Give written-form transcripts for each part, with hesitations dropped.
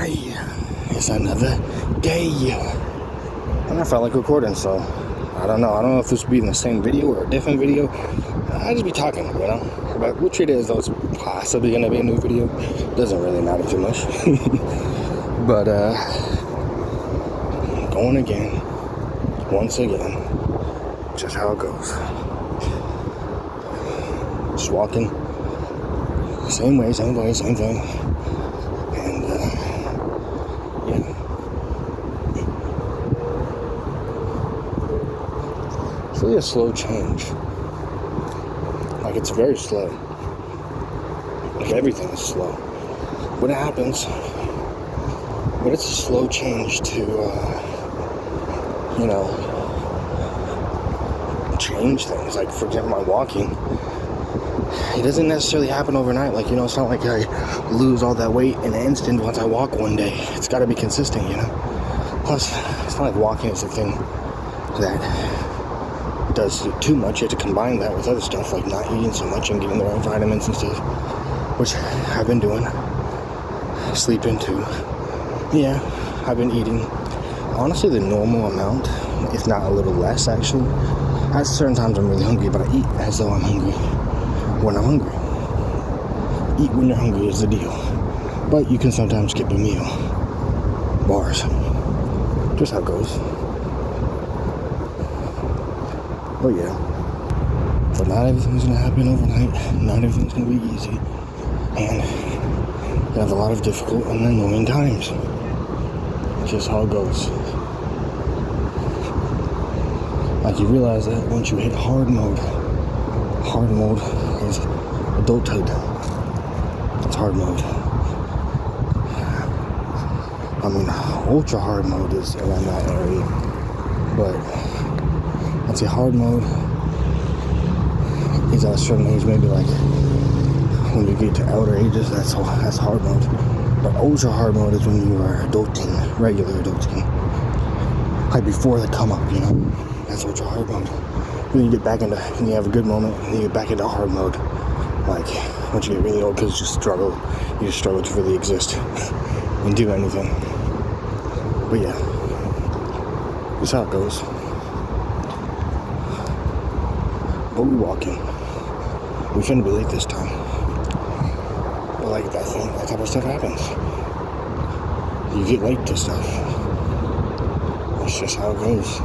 Hey, it's another day. And I felt like recording, so I don't know. I don't know if this will be in the same video or a different video. I just be talking, But which it is, though, it's possibly going to be a new video. Doesn't really matter too much. But, going again. Once again. Just how it goes. Just walking. Same way, same thing. And, yeah. It's really a slow change. Like, it's very slow. Like, everything is slow. When it happens, but it's a slow change to, change things. Like, for example, my walking, it doesn't necessarily happen overnight. Like, it's not like I lose all that weight in an instant once I walk one day. It's got to be consistent, Plus, it's not like walking is a thing that does too much. You have to combine that with other stuff, like not eating so much and getting the right vitamins and stuff, which I've been doing. Sleeping too. Yeah, I've been eating, honestly, the normal amount, if not a little less, actually. At certain times I'm really hungry, but I eat as though I'm hungry when I'm hungry. Eat when you're hungry is the deal. But you can sometimes skip a meal. Bars. Just how it goes. But yeah. But not everything's going to happen overnight. Not everything's going to be easy. And you have a lot of difficult and annoying times. Just how it goes. Like, you realize that once you hit hard mode is adulthood. That's hard mode. I mean, ultra hard mode is around that area. But I'd say hard mode is at a certain age, maybe like when you get to outer ages, that's hard mode. But ultra hard mode is when you are adulting, regular adulting. Like before the come up, That's ultra hard mode. Then you get back into, and you have a good moment, and you get back into hard mode. Like, once you get really old, because you just struggle to really exist and do anything. But yeah, that's how it goes. But we walking. We finna be late this time. But like that type of stuff happens. You get late to stuff. That's just how it goes.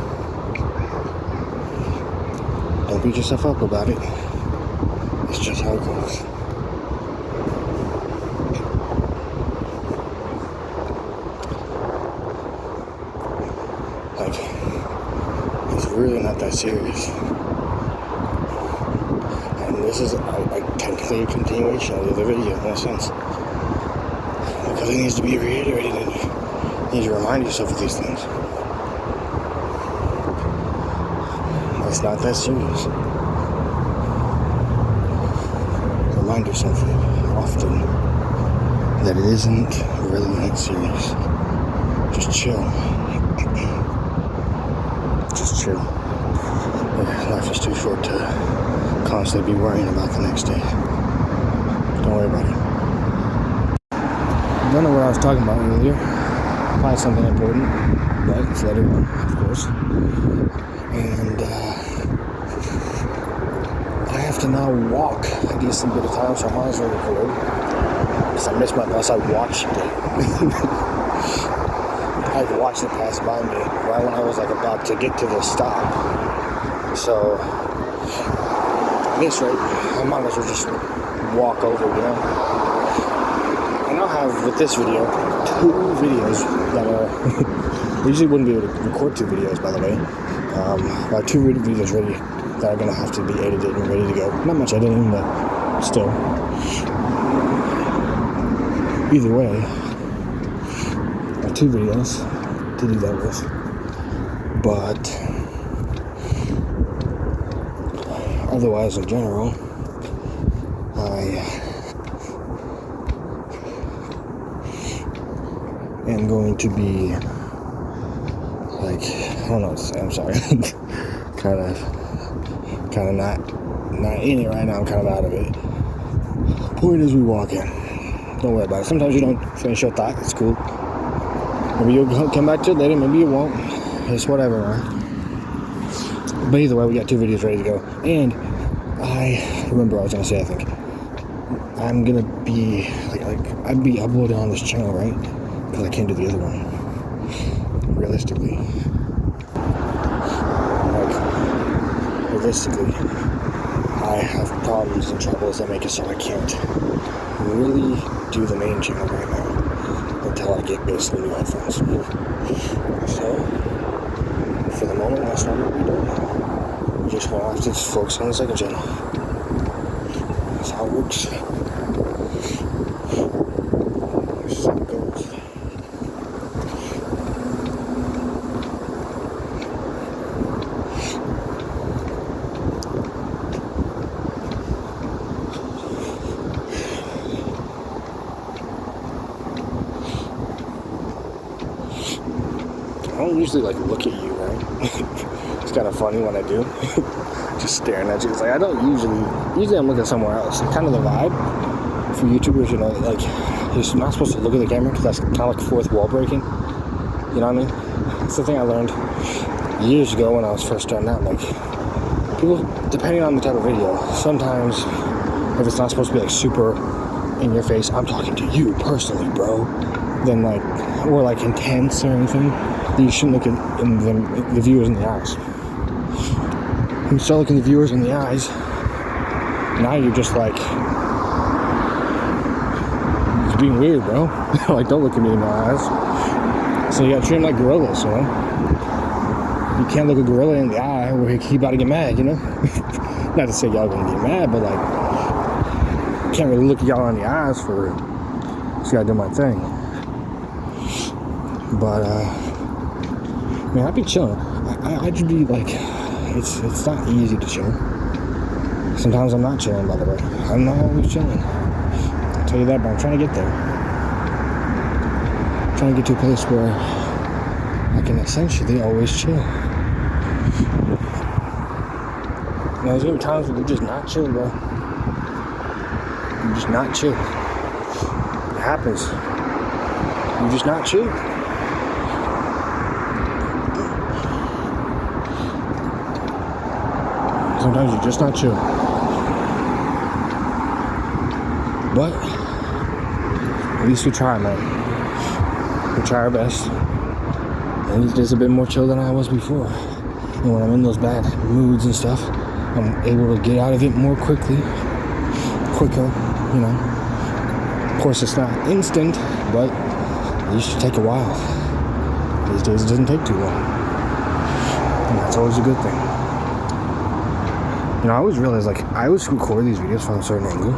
Don't beat yourself up about it. It's just how it goes. Like, it's really not that serious. And this is technically a continuation of the other video, in a sense. Because it needs to be reiterated and you need to remind yourself of these things. It's not that serious. Remind yourself often that it isn't really that serious. Just chill. Just chill. Yeah, life is too short to constantly be worrying about the next day. Don't worry about it. I don't know what I was talking about earlier. Probably something important, but it's later on, of course. And I have to now walk a decent bit of time, so I might as well record. Because I missed my bus, I watched it. I watched it pass by me right when I was about to get to the stop. So I guess I might as well just walk over, And I'll have, with this video, 2 videos that are I usually wouldn't be able to record 2 videos, by the way. About 2 videos ready that are going to have to be edited and ready to go. Not much editing, but still. Either way, I have 2 videos to do that with. But otherwise, in general, I am going to be I don't know what to say, I'm sorry. kind of not in it right now, I'm kind of out of it. Point is, we walk in. Don't worry about it. Sometimes you don't finish your thought. It's cool. Maybe you'll come back to it later. Maybe you won't. It's whatever, man. But either way, we got 2 videos ready to go. And I remember what I was going to say, I think. I'm going to be, I'd be uploading on this channel, right? Because I can't do the other one. Realistically. Realistically, I have problems and troubles that make it so I can't really do the main channel right now until I get basically new headphones. So, for the moment, that's not what we're doing. We just want to focus on the second channel. That's how it works. That's how it goes. I don't usually look at you, right? It's kind of funny when I do. Just staring at you. It's I don't usually I'm looking somewhere else. It's kind of the vibe for YouTubers, you're not supposed to look at the camera because that's kind of fourth wall breaking. You know what I mean? That's the thing I learned years ago when I was first starting out. People, depending on the type of video, sometimes if it's not supposed to be super in your face, I'm talking to you personally, bro. Then or intense or anything, you shouldn't look at the viewers in the eyes. When you start looking the viewers in the eyes, now you're just it's being weird, bro. Don't look at me in my eyes. So you gotta treat them like gorillas, you know? You can't look a gorilla in the eye or he about to get mad, you know? Not to say y'all gonna get mad, but can't really look at y'all in the eyes for real. Just gotta do my thing. But I'd be chilling. I'd be it's not easy to chill. Sometimes I'm not chilling, by the way. I'm not always chilling. I'll tell you that, but I'm trying to get there. I'm trying to get to a place where I can essentially always chill. There's gonna be times where you're just not chill, bro. You're just not chill. It happens. You're just not chill. Sometimes you're just not chill. But at least we try, man. We try our best. And he's just a bit more chill than I was before. And when I'm in those bad moods and stuff, I'm able to get out of it more quicker, you know. Of course, it's not instant, but it used to take a while. These days, it doesn't take too long. And that's always a good thing. You know, I always realize, I always record these videos from a certain angle.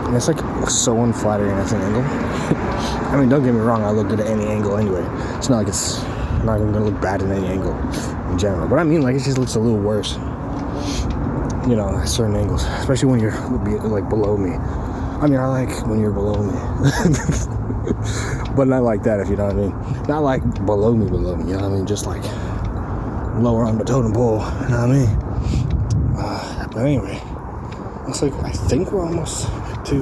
And it's, so unflattering as an angle. I mean, don't get me wrong, I look good at any angle anyway. It's not I'm not even going to look bad in any angle in general. But I mean, it just looks a little worse. You know, at certain angles. Especially when you're, below me. I mean, I like when you're below me. But not like that, if you know what I mean. Not below me, you know what I mean? Just lower on the totem pole, you know what I mean? But anyway, looks like I think we're almost to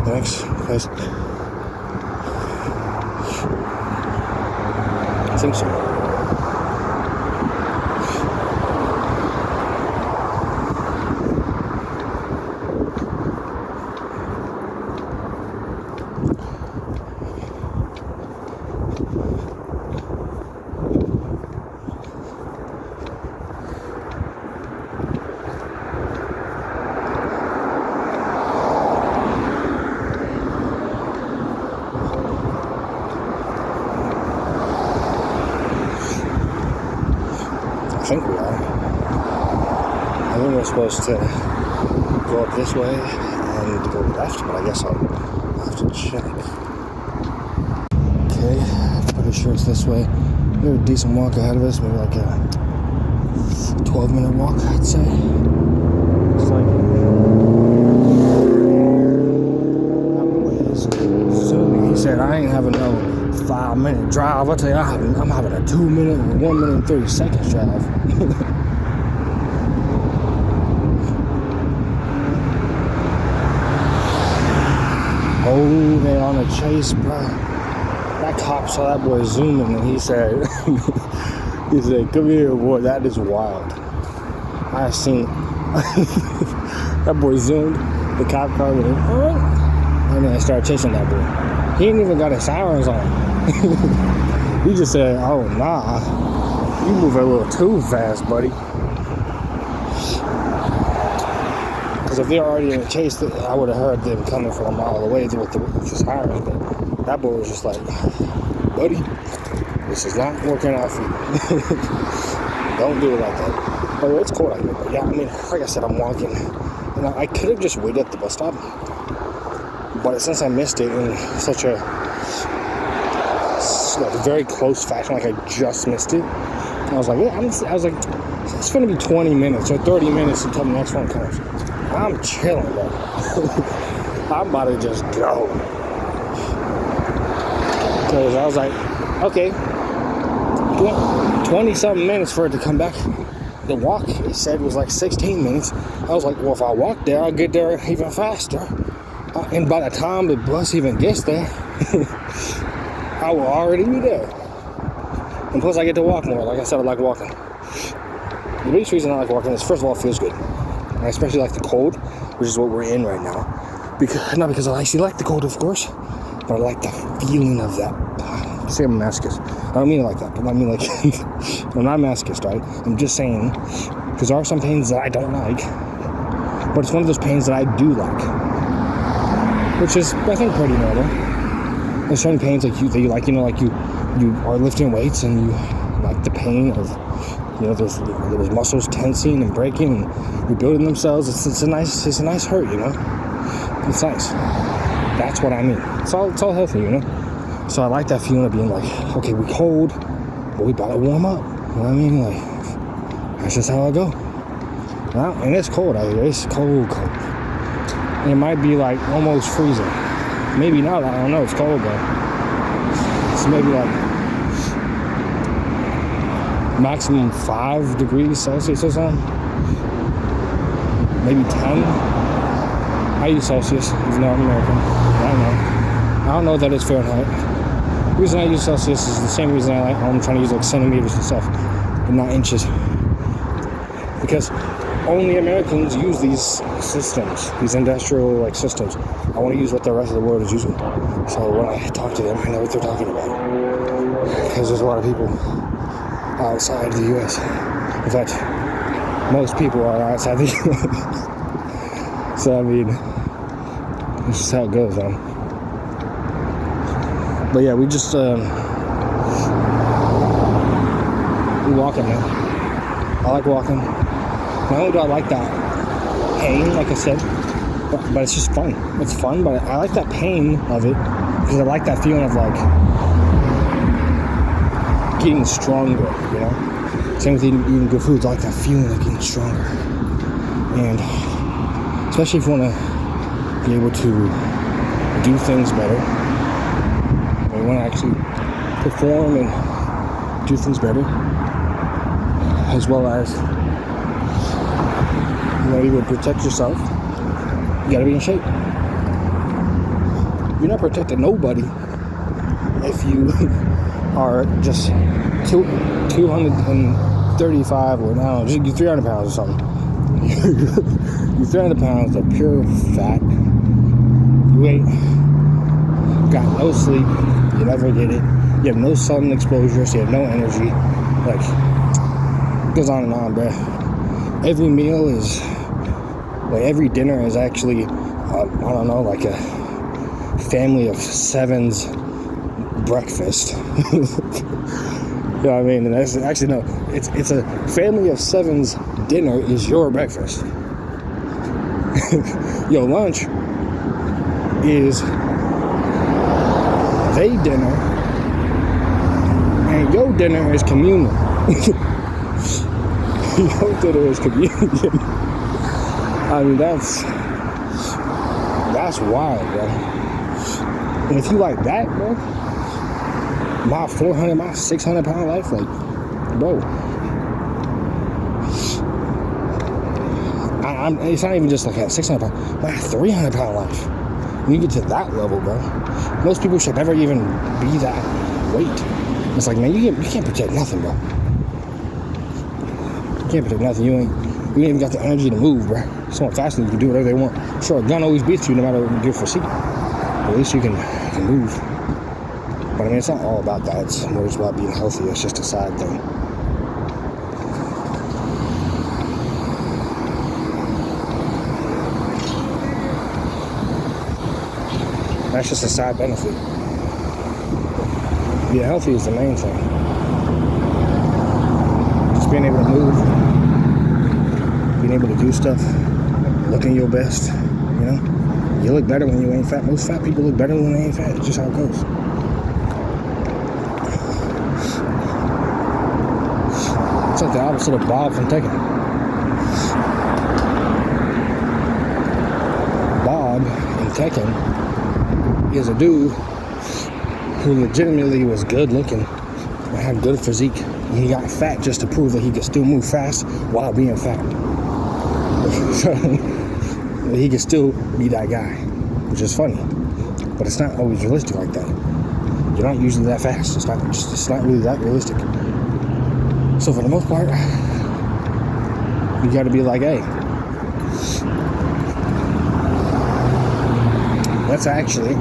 the next place. I think so. I think we are. I think we're supposed to go up this way and go left, but I guess I'll have to check. Okay, pretty sure it's this way. We have a decent walk ahead of us, maybe a 12-minute walk, I'd say. It's assuming he said I ain't having no 5-minute drive. I'll tell you, I'm having a 2-minute and 1 minute and 30 seconds drive. Oh, they're on a chase, bro. That cop saw that boy zooming, and he said, "Come here, boy. That is wild." I seen that boy zoomed. The cop car went in, and then I started chasing that boy. He ain't even got his sirens on. He just said, "Oh nah, you move a little too fast, buddy." Because if they're already in a chase, I would have heard them coming from a mile away with the sirens. But that boy was just like, "Buddy, this is not working out for you. Don't do it like that." But it's cold out here. But yeah, I mean, like I said, I'm walking. And I could have just waited at the bus stop. But since I missed it in such a very close fashion, like I just missed it, I was like, yeah, I was like, it's going to be 20 minutes or 30 minutes until the next one comes. I'm chilling, bro. I'm about to just go. Because I was like, okay, 20-something minutes for it to come back. The walk, it said, was like 16 minutes. I was like, well, if I walk there, I'll get there even faster. And by the time the bus even gets there, I will already be there. And plus, I get to walk more. Like I said, I like walking. The biggest reason I like walking is, first of all, it feels good. And I especially like the cold, which is what we're in right now. Not because I actually like the cold, of course, but I like the feeling of that. Say I'm a masochist. I don't mean it like that, but I mean like, I'm not a masochist, right? I'm just saying, because there are some pains that I don't like, but it's one of those pains that I do like, which is, I think, pretty normal. There's certain pains like that you like, like you are lifting weights and you like the pain of, those muscles tensing and breaking and rebuilding themselves. It's a nice hurt, It's nice. That's what I mean. It's all healthy, So I like that feeling of being like, okay, we cold, but we about to warm up. You know what I mean? Like, that's just how I go. Well, and it's cold out here. It's cold. And it might be like almost freezing. Maybe not. I don't know. It's cold though. It's maybe like maximum 5 degrees Celsius or something. Maybe 10. I use Celsius, even though I'm American. I don't know what that is Fahrenheit. The reason I use Celsius is the same reason I'm trying to use like centimeters and stuff, and not inches. Because only Americans use these systems, these industrial systems. I want to use what the rest of the world is using. So when I talk to them, I know what they're talking about. Because there's a lot of people outside the U.S. In fact, most people are outside the U.S. So I mean, it's just how it goes, man. But yeah, we just we walking, man. I like walking. Not only do I like that pain, like I said, but it's just fun. It's fun, but I like that pain of it because I like that feeling of like getting stronger, Same with eating good foods. I like that feeling of getting stronger, and especially if you want to be able to do things better. You want to actually perform and do things better, as well as you would protect yourself. You gotta be in shape. You're not protecting nobody if you are just 235 or no, just 300 pounds or something. You're 300 pounds of pure fat. You ain't got no sleep. You never get it. You have no sun exposure, so you have no energy. It goes on and on, bruh. Every meal is, every dinner is actually, I don't know, like a family of 7's breakfast. You know what I mean? And that's actually, no, it's a family of 7's dinner is your breakfast. Your lunch is they dinner, and your dinner is communion. Your dinner is communion. I mean, that's wild, bro. And if you like that, bro, my 600 pound life, bro, it's not even just like a 600 pound, my 300 pound life. When you get to that level, bro, most people should never even be that weight. It's like, man, you can't protect nothing, bro. You can't protect nothing. You ain't even got the energy to move, bro. Someone faster than you can do whatever they want. Sure, a gun always beats you no matter what you do for physique. But at least you can move. But I mean, it's not all about that. It's more just about being healthy. It's just a side thing. That's just a side benefit. Being healthy is the main thing. Just being able to move, being able to do stuff, looking your best, you know? You look better when you ain't fat. Most fat people look better when they ain't fat. It's just how it goes. It's like the opposite of Bob from Tekken. Bob in Tekken is a dude who legitimately was good looking and had good physique. And he got fat just to prove that he could still move fast while being fat. So he could still be that guy, which is funny. But it's not always realistic like that. You're not usually that fast. It's not really that realistic. So for the most part, you gotta be like, hey, let's actually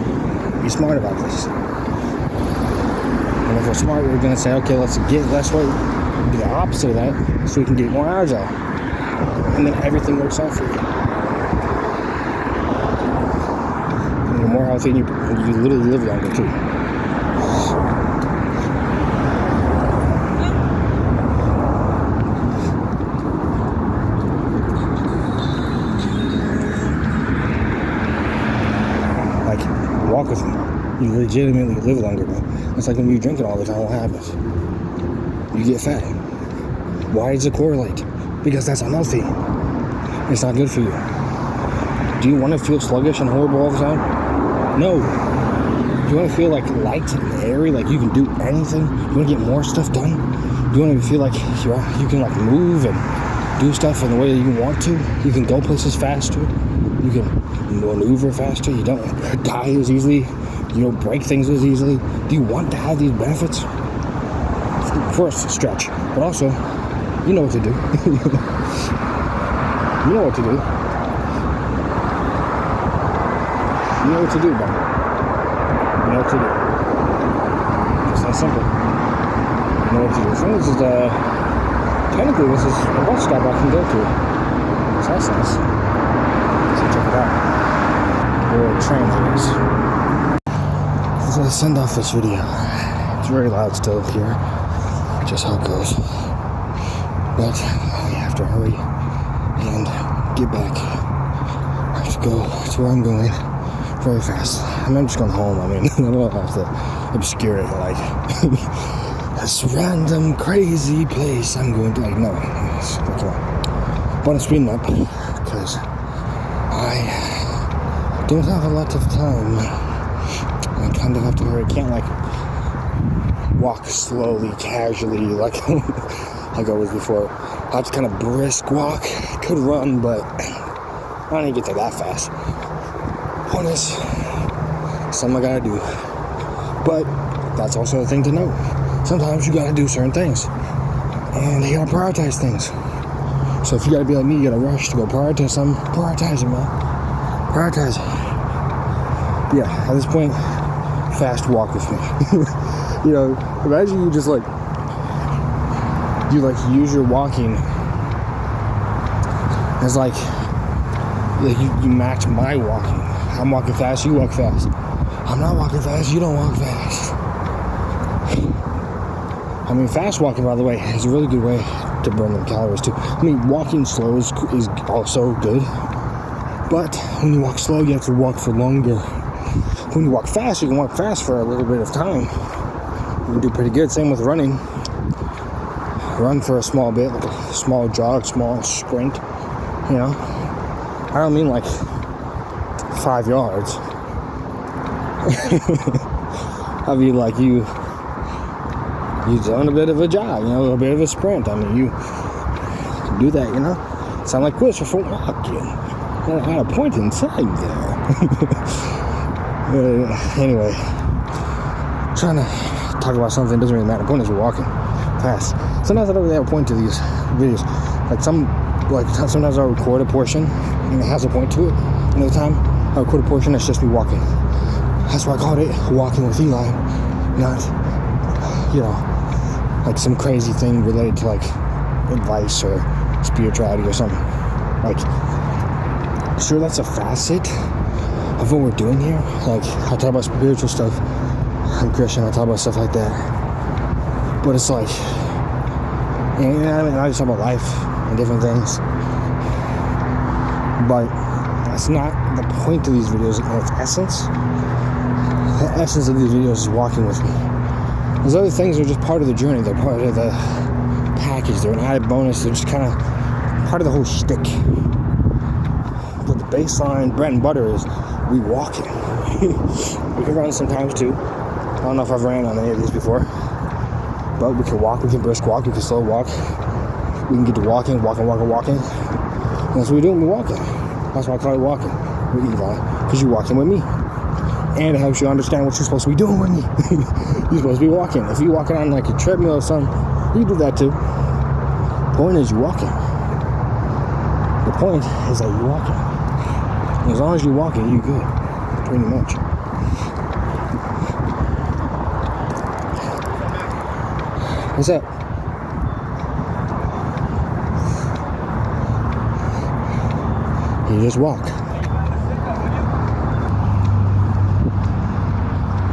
be smart about this. And if we're smart, we're gonna say, okay, let's get less weight, do the opposite of that, so we can get more agile. And then everything works out for you. And you're more healthy, and you literally live longer too. Walk with me. You legitimately live longer, bro. It's like when you drink it all the time, what happens? You get fat. Why does it correlate? Because that's unhealthy. It's not good for you. Do you want to feel sluggish and horrible all the time? No. Do you want to feel like light and airy, like you can do anything? You want to get more stuff done? Do you want to feel like you can like move and do stuff in the way that you want to? You can go places faster. You can maneuver faster. You don't die as easily. You don't break things as easily. Do you want to have these benefits? First, stretch. But also, you know what to do. You know what to do. You know what to do, buddy. You know what to do. It's that simple. You know what to do. So this is, technically this is a bus stop I can go to. So that's nice. So check it out. Or train lines. So I send off this video. It's very loud still here. Just how it goes. But I have to hurry and get back. I have to go to where I'm going very fast. I mean, I'm just going home. I mean, I don't have to obscure it like this random crazy place I'm going to. Like, no. Come on. But I'm speeding up because I don't have a lot of time. I kind of have to hurry. I can't like walk slowly, casually, like like I was before. I have to kind of brisk walk. I could run, but I don't even get there that fast. Point is, something I gotta do. But that's also a thing to note. Sometimes you gotta do certain things, and you gotta prioritize things. So if you gotta be like me, you gotta rush to go prioritize something. Prioritize it, man. Prioritize it. Yeah, at this point, fast walk with me. You know, imagine you just like, you like use your walking as like you match my walking. I'm walking fast, you walk fast. I'm not walking fast, you don't walk fast. I mean, fast walking, by the way, is a really good way to burn them calories too. I mean, walking slow is also good. But when you walk slow, you have to walk for longer. When you walk fast, you can walk fast for a little bit of time. You can do pretty good. Same with running. Run for a small bit, like a small jog, small sprint. You know, I don't mean like 5 yards. I mean like you done a bit of a jog, you know, a bit of a sprint. I mean, you do that, you know. Sound like Christopher Walkin. I had a point inside there. Anyway, trying to talk about something doesn't really matter. The point is we're walking fast. Sometimes I don't really have a point to these videos. Sometimes I'll record a portion and it has a point to it. Another time I'll record a portion that's just me walking. That's why I called it Walking with Eli, not, like some crazy thing related to like advice or spirituality or something. Like, sure, that's a facet of what we're doing here. Like, I talk about spiritual stuff. I'm Christian. I talk about stuff like that. But it's like, I just talk about life and different things. But that's not the point of these videos in its essence. The essence of these videos is walking with me. Those other things are just part of the journey. They're part of the package. They're an added bonus. They're just kind of part of the whole shtick. But the baseline bread and butter is we walking. We can run sometimes too. I don't know if I've ran on any of these before. But we can walk, we can brisk walk, we can slow walk. We can get to walking. And that's what we do when we're walking. That's why I call it walking with Eli. Because you're walking with me. And it helps you understand what you're supposed to be doing with me. You're supposed to be walking. If you're walking on like a treadmill or something, you can do that too. The point is you're walking. The point is that you're walking. And as long as you're walking, you're good. Pretty much. What's up? You just walk.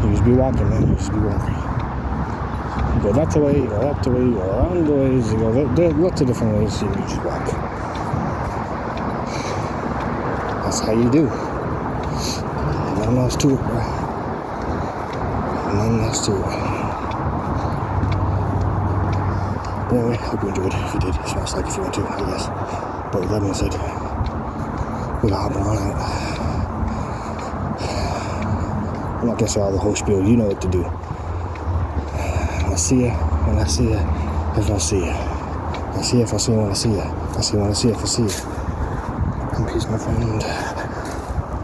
You just be walking, man. You just be walking. You go that way, you go that way, you go around the ways, you go lots of different ways, you just walk. That's how you do. Nothing else to it, bro. Nothing else to it. But anyway, hope you enjoyed. If you did, smash like if you want to, I guess. But with that being said, we'll hop on out. I'm not gonna say all the whole spiel. You know what to do. I'll see ya when I see ya. If I see ya. I'll see ya if I see ya when I see ya. I'll see ya when I see ya if I see ya. And peace, my friend.